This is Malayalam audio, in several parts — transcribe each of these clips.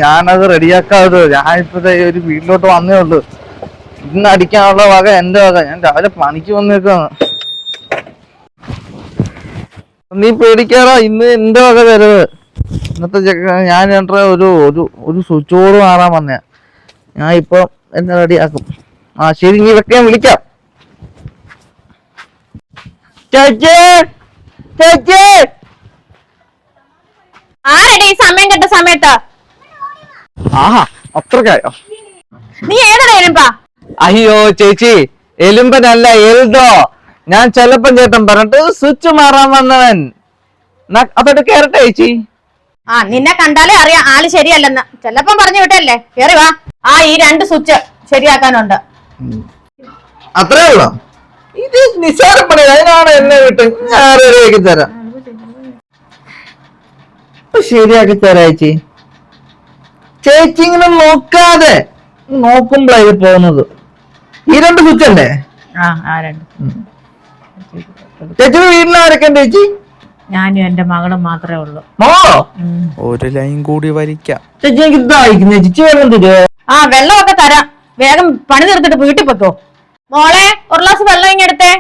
ഞാനത് റെഡിയാക്കാതെ ഞാനിപ്പോ ഒരു വീട്ടിലോട്ട് വന്നേ ഉള്ളു. ഇന്ന് അടിക്കാനുള്ള വക എന്റെ വക. ഞാൻ രാവിലെ പണിക്ക് വന്നേക്കാണ്. നീ പേടിക്കാറോ, ഇന്ന് എന്റെ വക വരവ്. ഇന്നത്തെ ഞാൻ ഒരു സ്വിച്ച് ബോർഡ് മാറാൻ വന്നേ. ഞാൻ ഇപ്പൊ എന്നെ റെഡിയാക്കും. ശരി, നീ വെക്കാൻ വിളിക്കാം. ചേച്ചി ചേച്ചി ആരെടി സമയം കെട്ട സമയത്ത്? ആഹാ, അത്രക്കായോ? നീ ഏതാണ് എലുമ്പാ? അയ്യോ ചേച്ചി, എലുമ്പനല്ല, എൽദോ. ഞാൻ ചെലപ്പം ചേട്ടൻ പറഞ്ഞിട്ട് സ്വിച്ച് മാറാൻ വന്നവൻ. അതോട്ട് കേറട്ടെ ചേച്ചി? നിന്നെ കണ്ടാലേ അറിയാം ആള് ശരിയല്ലെന്ന്. ചെലപ്പം പറഞ്ഞു വിട്ടല്ലേ. കേറി വാ. ഈ 2 സ്വിച്ച് ശരിയാക്കാനുണ്ട്. അത്രേ ഉള്ളോ? ഇത് നിസ്സാരപ്പണി. അതിനാണ് എന്നെ വിട്ട്. ഞാൻ റെഡിയാക്കി തരാം. ശരിയാക്കി തരാം ചേച്ചി. ചേച്ചി ഇങ്ങനെ നോക്കാതെ നോക്കുമ്പോഴാ ഇത് പോകുന്നത്. ഈ 2 സ്വിച്ച് അല്ലേ? ചേച്ചി വീട്ടിലാരൊക്കെ ഉണ്ട് ചേച്ചി? ഞാനും എന്റെ മകളും മാത്രമേ ഉള്ളൂ. ഒരു ലൈൻ കൂടി വരിക്കാം. ചേച്ചി എനിക്ക് ഇതായിരിക്കും. ചേച്ചി വെള്ളം തരുമോ? വെള്ളമൊക്കെ തരാം. വേഗം പണി തീർത്തിട്ട് വീട്ടിൽ പൊക്കോ. മോളെ, ഒരു ഗ്ലാസ് വെള്ളം ഇങ്ങെടുത്തേ.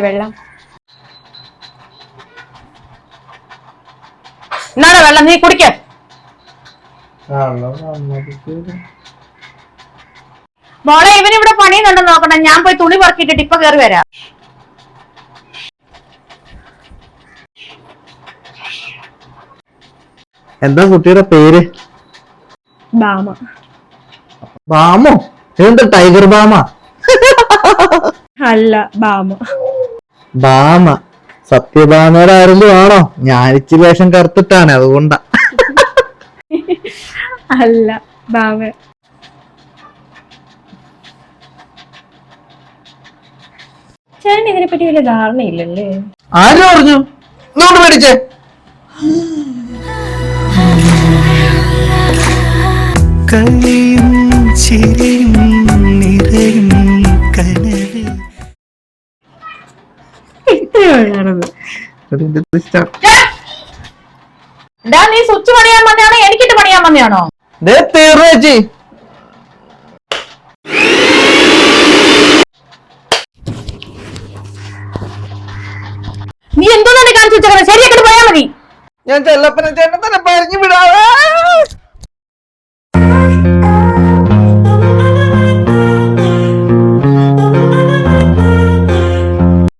വെള്ളം എന്നാണ് വെള്ളം, നീ കുടിക്ക. മോളെ, ഇവനിവിടെ പണിയുന്നുണ്ടെന്ന് നോക്കണം. ഞാൻ പോയി തുണി പറക്കിട്ടിട്ട് ഇപ്പൊ കയറി വരാം. എന്താ കുട്ടിയുടെ പേര്? ബാമ. ബാമോ? എന്താ ടൈഗർ ബാമ? അല്ല, ബാമ. ബാമ സത്യഭാമയുടെ ആരെങ്കിലും ആണോ? ഞാനിച്ചിരി വേഷം കറുത്തിട്ടാണ്, അതുകൊണ്ടാ. അല്ല, ബാമ. ചേട്ടൻ ഇതിനെ പറ്റി വലിയ ധാരണയില്ലല്ലേ? ആര് പറഞ്ഞു? ഇങ്ങോട്ട് മേടിച്ചേ. കളിയും ചിരിയും നിറയും കനവിൽ നീ സ്വിച്ച് പണിയാൻ വന്നയാണോ എനിക്കിട്ട് പണിയാൻ വന്നയാണോ? ചേച്ചി നീ എന്തോന്നാണ് കാണിച്ചു വെച്ചേക്കുന്നത്? ശരിയാക്കിട്ട് പോയാ മതി. ഞാൻ ചെല്ലപ്പനെ ചേട്ടൻ തന്നെ പറഞ്ഞു വിടാതെ.